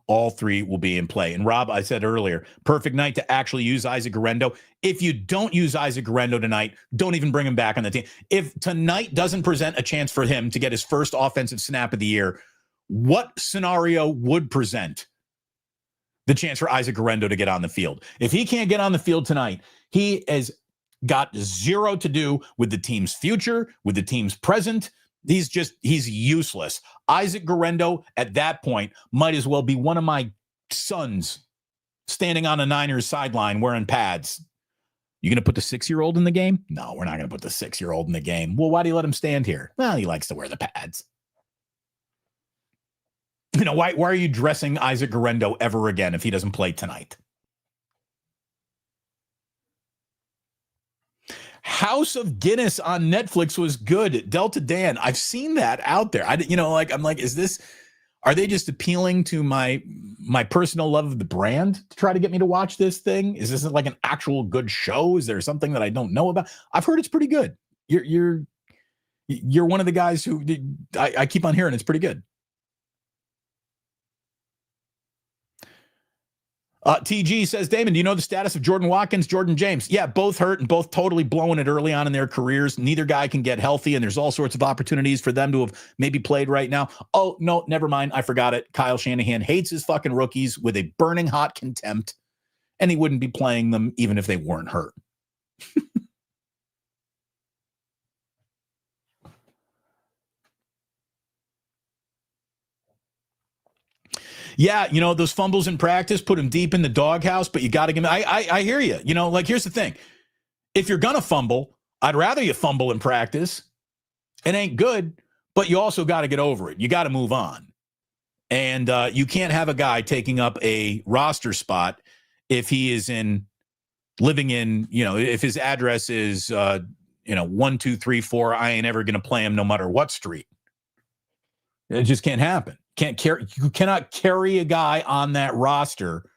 S1: All 3 will be in play. And Rob, I said earlier, perfect night to actually use Isaac Guerendo. If you don't use Isaac Guerendo tonight, don't even bring him back on the team. If tonight doesn't present a chance for him to get his first offensive snap of the year, what scenario would present the chance for Isaac Guerendo to get on the field? If he can't get on the field tonight, he has got zero to do with the team's future, with the team's present. He's useless. Isaac Guerendo at that point might as well be one of my sons standing on a Niners sideline wearing pads. You going to put the 6-year-old in the game? No, we're not going to put the 6-year-old in the game. Well, why do you let him stand here? Well, he likes to wear the pads. Why are you dressing Isaac Guerendo ever again if he doesn't play tonight? House of Guinness on Netflix was good. Delta Dan, I've seen that out there. I'm like, are they just appealing to my personal love of the brand to try to get me to watch this thing? Is this like an actual good show? Is there something that I don't know about? I've heard it's pretty good. You're one of the guys who I keep on hearing it's pretty good. TG says, Damon, do you know the status of Jordan Watkins, Jordan James? Yeah, both hurt and both totally blowing it early on in their careers. Neither guy can get healthy, and there's all sorts of opportunities for them to have maybe played right now. Oh, no, never mind. I forgot it. Kyle Shanahan hates his fucking rookies with a burning hot contempt, and he wouldn't be playing them even if they weren't hurt. Yeah, those fumbles in practice put him deep in the doghouse, but you got to give him. I hear you. Here's the thing. If you're going to fumble, I'd rather you fumble in practice. It ain't good, but you also got to get over it. You got to move on. And you can't have a guy taking up a roster spot if he is living in, if his address is, 1, 2, 3, 4, I ain't ever going to play him no matter what street. It just can't happen. You cannot carry a guy on that roster.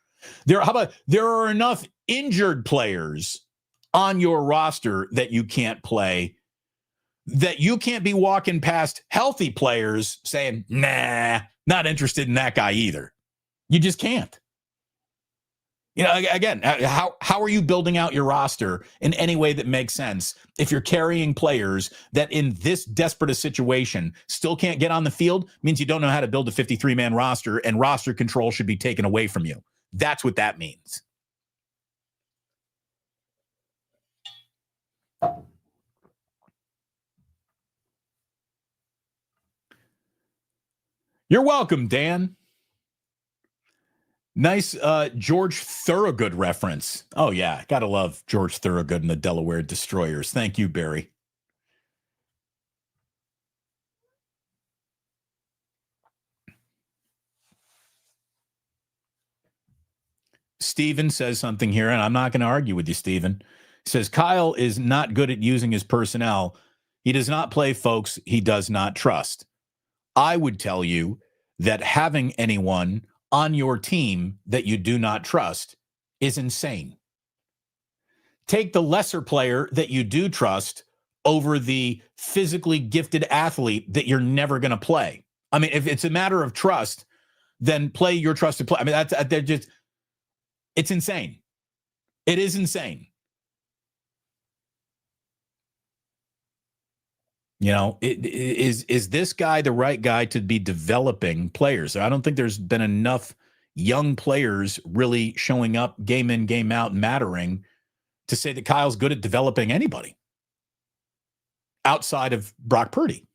S1: There are enough injured players on your roster that you can't play, that you can't be walking past healthy players saying, nah, not interested in that guy either. You just can't. Again, how are you building out your roster in any way that makes sense if you're carrying players that in this desperate a situation still can't get on the field? Means you don't know how to build a 53-man roster, and roster control should be taken away from you. That's what that means. You're welcome, Dan. Nice George Thorogood reference. Oh, yeah. Gotta love George Thorogood and the Delaware Destroyers. Thank you, Barry. Steven says something here, and I'm not going to argue with you, Steven. He says, Kyle is not good at using his personnel. He does not play folks he does not trust. I would tell you that having anyone on your team that you do not trust is insane. Take the lesser player that you do trust over the physically gifted athlete that you're never going to play. I mean, if it's a matter of trust, then play your trusted player. I mean, they're just, it's insane. It is insane. Is this guy the right guy to be developing players? I don't think there's been enough young players really showing up game in, game out, mattering to say that Kyle's good at developing anybody outside of Brock Purdy.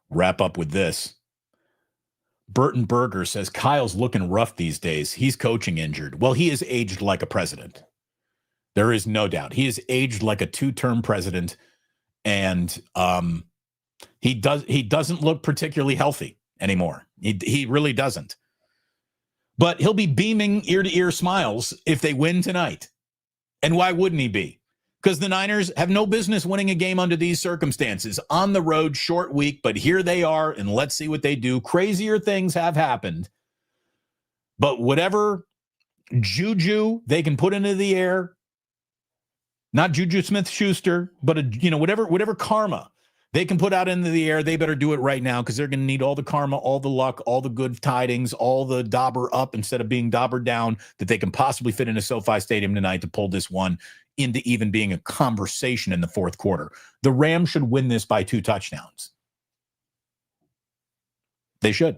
S1: Wrap up with this. Burton Berger says Kyle's looking rough these days. He's coaching injured. Well, he is aged like a president. There is no doubt. He is aged like a two-term president, and he doesn't look particularly healthy anymore. He really doesn't. But he'll be beaming ear-to-ear smiles if they win tonight. And why wouldn't he be? Because the Niners have no business winning a game under these circumstances. On the road, short week, but here they are, and let's see what they do. Crazier things have happened. But whatever juju they can put into the air, not Juju Smith-Schuster, but whatever karma they can put out into the air, they better do it right now, because they're going to need all the karma, all the luck, all the good tidings, all the dauber up instead of being daubered down that they can possibly fit into SoFi Stadium tonight to pull this one into even being a conversation in the fourth quarter. The Rams should win this by 2 touchdowns. They should.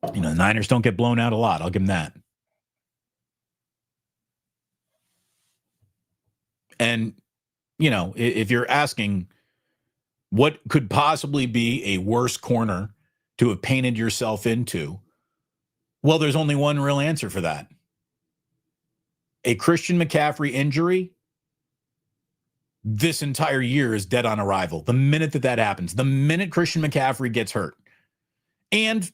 S1: The Niners don't get blown out a lot. I'll give them that. And, if you're asking what could possibly be a worse corner to have painted yourself into, well, there's only one real answer for that. A Christian McCaffrey injury this entire year is dead on arrival. The minute that happens, the minute Christian McCaffrey gets hurt. And,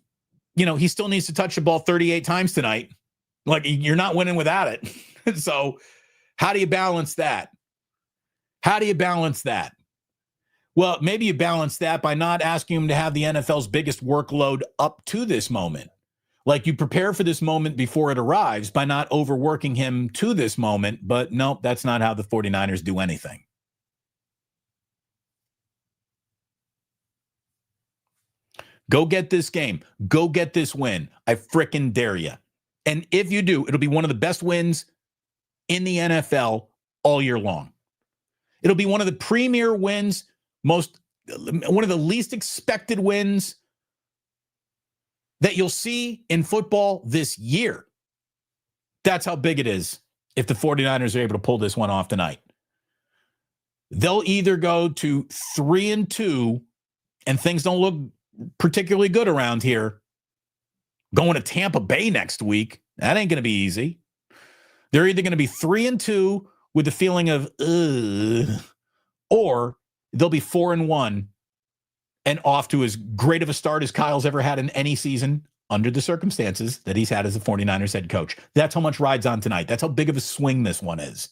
S1: he still needs to touch the ball 38 times tonight. Like, you're not winning without it. So how do you balance that? Well, maybe you balance that by not asking him to have the NFL's biggest workload up to this moment. Like, you prepare for this moment before it arrives by not overworking him to this moment. But nope, that's not how the 49ers do anything. Go get this game. Go get this win. I frickin' dare you. And if you do, it'll be one of the best wins in the NFL all year long. It'll be one of the premier wins, one of the least expected wins that you'll see in football this year. That's how big it is if the 49ers are able to pull this one off tonight. They'll either go to 3-2 and things don't look particularly good around here. Going to Tampa Bay next week, that ain't going to be easy. They're either going to be 3-2 with the feeling of, or they'll be 4-1 and off to as great of a start as Kyle's ever had in any season under the circumstances that he's had as a 49ers head coach. That's how much rides on tonight. That's how big of a swing this one is.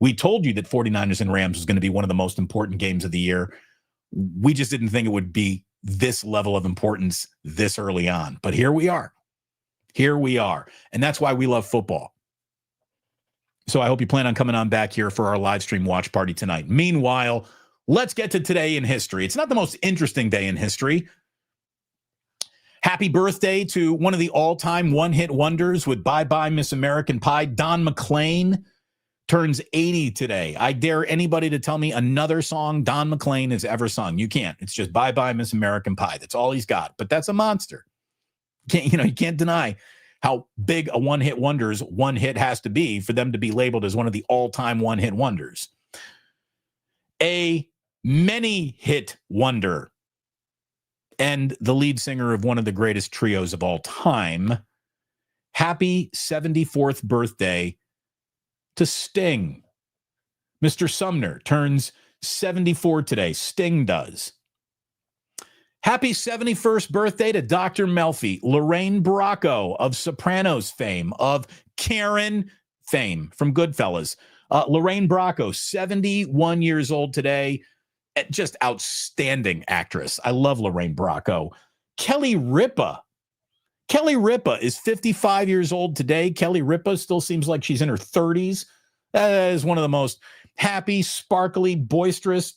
S1: We told you that 49ers and Rams was going to be one of the most important games of the year. We just didn't think it would be this level of importance this early on. But here we are. Here we are. And that's why we love football. So I hope you plan on coming on back here for our live stream watch party tonight. Meanwhile, let's get to today in history. It's not the most interesting day in history. Happy birthday to one of the all-time one-hit wonders with Bye Bye Miss American Pie. Don McLean turns 80 today. I dare anybody to tell me another song Don McLean has ever sung. You can't. It's just Bye Bye Miss American Pie. That's all he's got. But that's a monster. You can't deny how big a one-hit wonder's one hit has to be for them to be labeled as one of the all-time one-hit wonders. A many-hit wonder and the lead singer of one of the greatest trios of all time. Happy 74th birthday to Sting. Mr. Sumner turns 74 today. Sting does. Happy 71st birthday to Dr. Melfi, Lorraine Bracco of Sopranos fame, of Karen fame from Goodfellas. Lorraine Bracco, 71 years old today. Just outstanding actress. I love Lorraine Bracco. Kelly Ripa. Kelly Ripa is 55 years old today. Kelly Ripa still seems like she's in her 30s. That is one of the most happy, sparkly, boisterous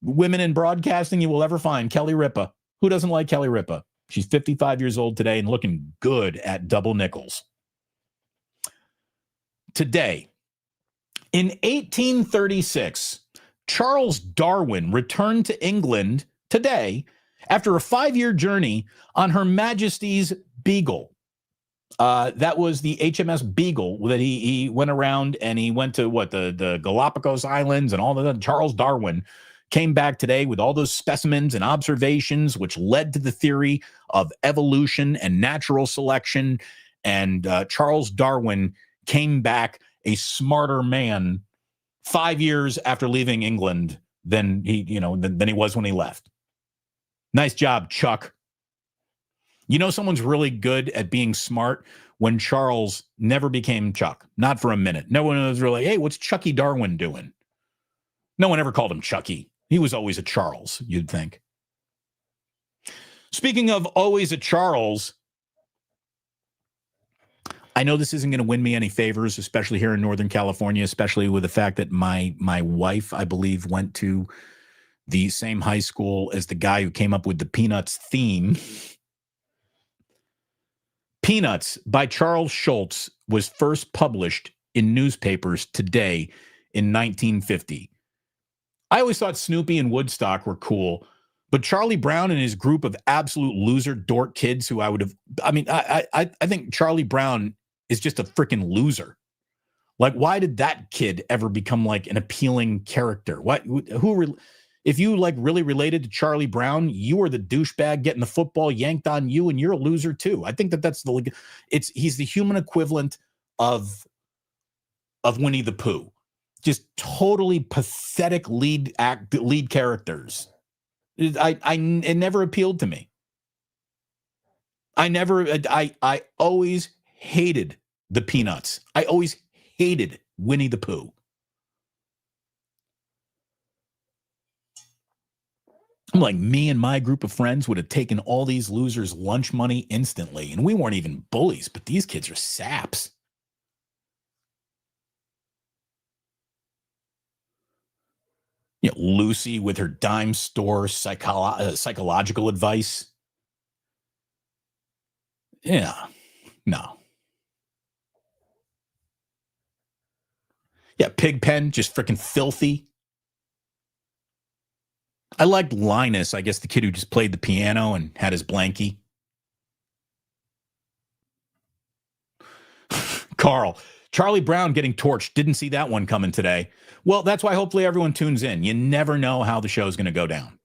S1: women in broadcasting you will ever find. Kelly Ripa. Who doesn't like Kelly Ripa? She's 55 years old today and looking good at double nickels. Today, in 1836, Charles Darwin returned to England today after a 5-year journey on Her Majesty's Beagle. That was the HMS Beagle that he went around, and he went to the Galapagos Islands and all that. Charles Darwin came back today with all those specimens and observations, which led to the theory of evolution and natural selection. And Charles Darwin came back a smarter man 5 years after leaving England than he was when he left. Nice job, Chuck. You know someone's really good at being smart when Charles never became Chuck. Not for a minute. No one was really, hey, what's Chucky Darwin doing? No one ever called him Chucky. He was always a Charles, you'd think. Speaking of always a Charles, I know this isn't going to win me any favors, especially here in Northern California, especially with the fact that my wife, I believe, went to the same high school as the guy who came up with the Peanuts theme. Peanuts by Charles Schulz was first published in newspapers today in 1950. I always thought Snoopy and Woodstock were cool, but Charlie Brown and his group of absolute loser dork kids who I think Charlie Brown is just a freaking loser. Like, why did that kid ever become like an appealing character? If you like really related to Charlie Brown, you are the douchebag getting the football yanked on you, and you're a loser too. I think he's the human equivalent of Winnie the Pooh. Just totally pathetic lead characters. It never appealed to me. I always hated the Peanuts. I always hated Winnie the Pooh. I'm like, me and my group of friends would have taken all these losers' lunch money instantly. And we weren't even bullies, but these kids are saps. You know, Lucy with her dime store psychological advice. Yeah, no. Yeah, Pigpen, just freaking filthy. I liked Linus, I guess the kid who just played the piano and had his blankie. Carl, Charlie Brown getting torched. Didn't see that one coming today. Well, that's why hopefully everyone tunes in. You never know how the show is going to go down.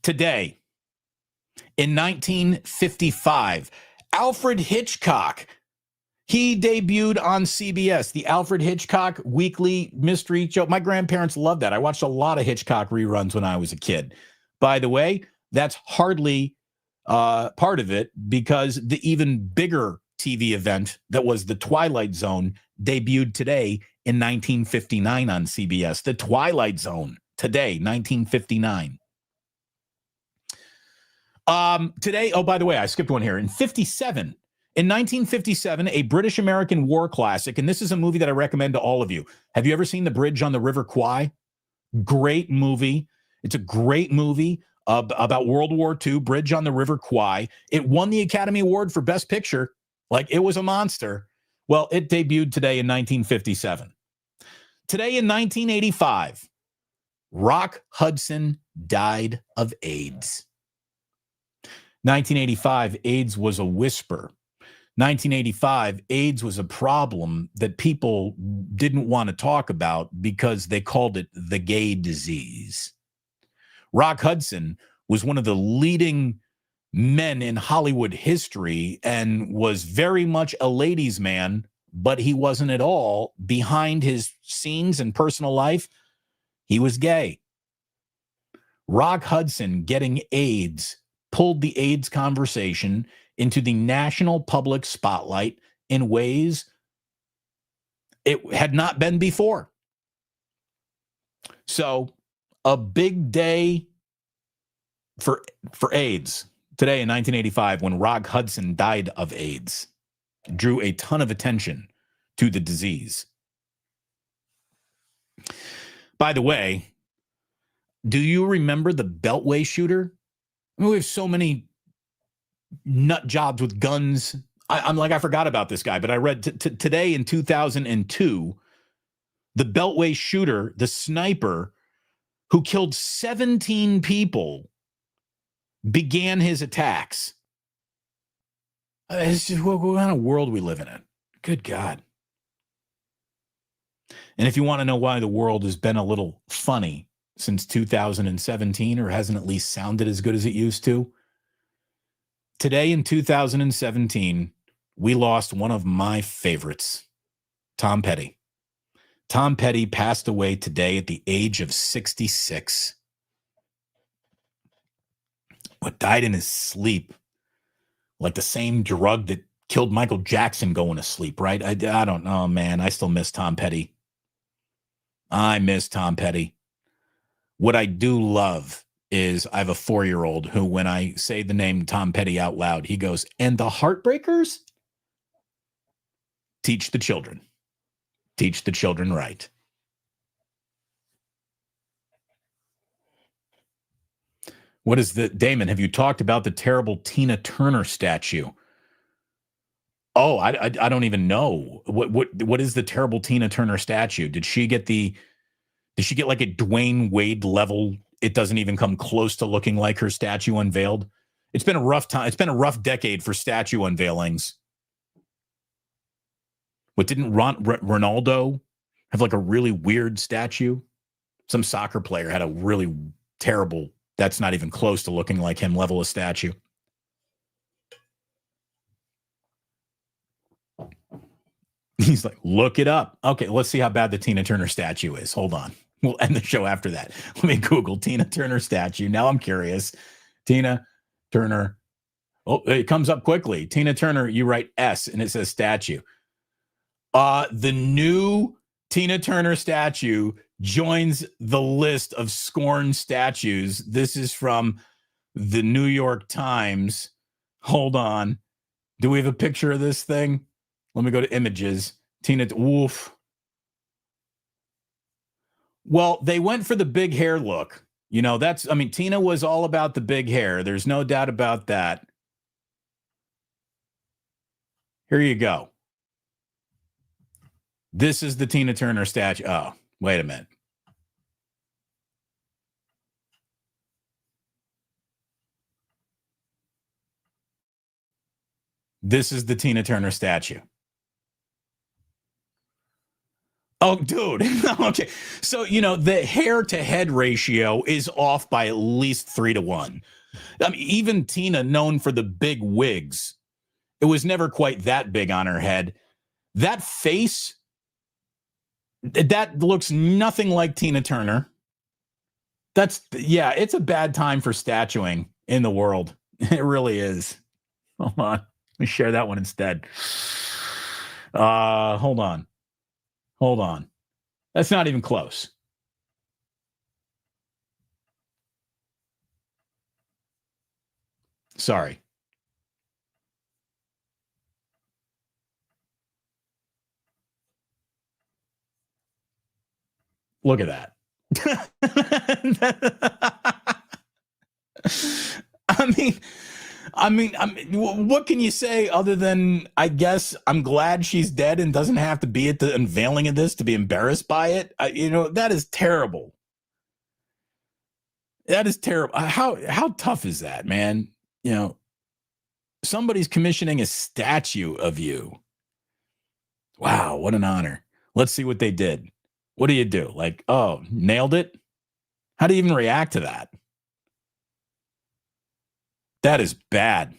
S1: Today, in 1955, Alfred Hitchcock, he debuted on CBS, the Alfred Hitchcock weekly mystery show. My grandparents loved that. I watched a lot of Hitchcock reruns when I was a kid. By the way, that's hardly part of it, because the even bigger TV event that was The Twilight Zone debuted today in 1959 on CBS. The Twilight Zone today, 1959. Today, oh, by the way, I skipped one here. In 1957, a British-American war classic, and this is a movie that I recommend to all of you. Have you ever seen The Bridge on the River Kwai? Great movie. It's a great movie about World War II, Bridge on the River Kwai. It won the Academy Award for Best Picture. Like, it was a monster. Well, it debuted today in 1957. Today in 1985, Rock Hudson died of AIDS. 1985, AIDS was a whisper. 1985, AIDS was a problem that people didn't want to talk about because they called it the gay disease. Rock Hudson was one of the leading men in Hollywood history and was very much a ladies' man, but he wasn't at all. Behind his scenes and personal life, he was gay. Rock Hudson getting AIDS pulled the AIDS conversation into the national public spotlight in ways it had not been before. So, a big day for AIDS today in 1985 when Rock Hudson died of AIDS. Drew a ton of attention to the disease. By the way, do you remember the Beltway shooter? I mean, we have so many nut jobs with guns. I forgot about this guy, but I read today in 2002, the Beltway shooter, the sniper who killed 17 people, began his attacks. It's just what kind of world we live in. Good God. And if you want to know why the world has been a little funny since 2017, or hasn't at least sounded as good as it used to, today in 2017, we lost one of my favorites, Tom Petty. Tom Petty passed away today at the age of 66. But died in his sleep, like the same drug that killed Michael Jackson going to sleep, right? I don't know, man. I still miss Tom Petty. I miss Tom Petty. What I do love is I have a 4-year-old who, when I say the name Tom Petty out loud, he goes, "And the Heartbreakers?" Teach the children. Teach the children right. What is the, Damon, have you talked about the terrible Tina Turner statue? Oh, I don't even know. What is the terrible Tina Turner statue? Did she get like a Dwayne Wade level? It doesn't even come close to looking like her statue unveiled. It's been a rough time. It's been a rough decade for statue unveilings. What, didn't Ronaldo have like a really weird statue? Some soccer player had a really terrible, that's not even close to looking like him level of statue. He's like, look it up. Okay, let's see how bad the Tina Turner statue is. Hold on. We'll end the show after that. Let me Google Tina Turner statue. Now I'm curious. Tina Turner. Oh, it comes up quickly. Tina Turner, you write S and it says statue. The new Tina Turner statue joins the list of scorned statues. This is from the New York Times. Hold on. Do we have a picture of this thing? Let me go to images. Tina, woof. Well, they went for the big hair look. You know, Tina was all about the big hair. There's no doubt about that. Here you go. This is the Tina Turner statue. Oh, wait a minute. This is the Tina Turner statue. Oh, dude. Okay. So, the hair to head ratio is off by at least 3-1. I mean, even Tina, known for the big wigs, it was never quite that big on her head. That face, that looks nothing like Tina Turner. It's a bad time for statuing in the world. It really is. Hold on. me share that one instead. Hold on. That's not even close. Sorry. Look at that. I mean, what can you say other than, I guess, I'm glad she's dead and doesn't have to be at the unveiling of this to be embarrassed by it? That is terrible. That is terrible. How tough is that, man? Somebody's commissioning a statue of you. Wow, what an honor. Let's see what they did. What do you do? Like, oh, nailed it? How do you even react to that? That is bad.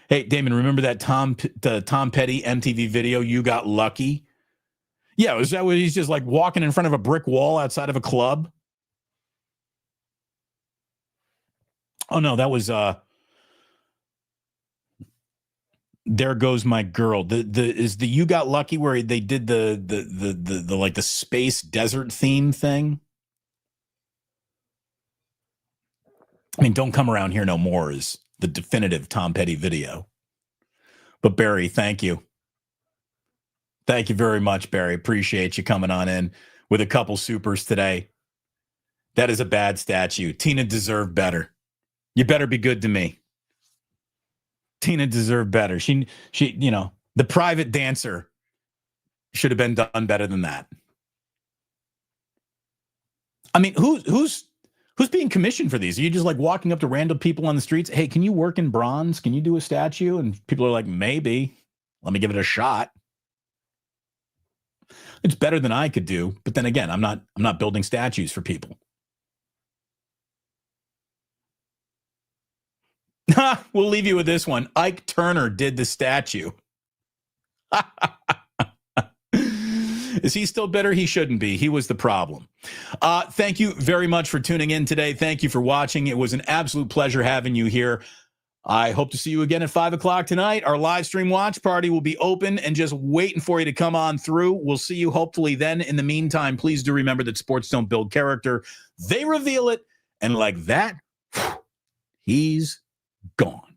S1: Hey, Damon, remember that the Tom Petty MTV video, You Got Lucky? Yeah, was that where he's just like walking in front of a brick wall outside of a club? Oh, no, that was There Goes My Girl. Is the You Got Lucky where they did the like the space desert theme thing? I mean, Don't Come Around Here No More is the definitive Tom Petty video. But Barry, thank you. Thank you very much, Barry. Appreciate you coming on in with a couple supers today. That is a bad statue. Tina deserved better. You better be good to me. Tina deserved better. She, the private dancer should have been done better than that. I mean, who's being commissioned for these? Are you just like walking up to random people on the streets? Hey, can you work in bronze? Can you do a statue? And people are like, maybe. Let me give it a shot. It's better than I could do, but then again, I'm not building statues for people. We'll leave you with this one. Ike Turner did the statue. Is he still bitter? He shouldn't be. He was the problem. Thank you very much for tuning in today. Thank you for watching. It was an absolute pleasure having you here. I hope to see you again at 5 o'clock tonight. Our live stream watch party will be open and just waiting for you to come on through. We'll see you hopefully then. In the meantime, please do remember that sports don't build character. They reveal it. And like that, he's gone.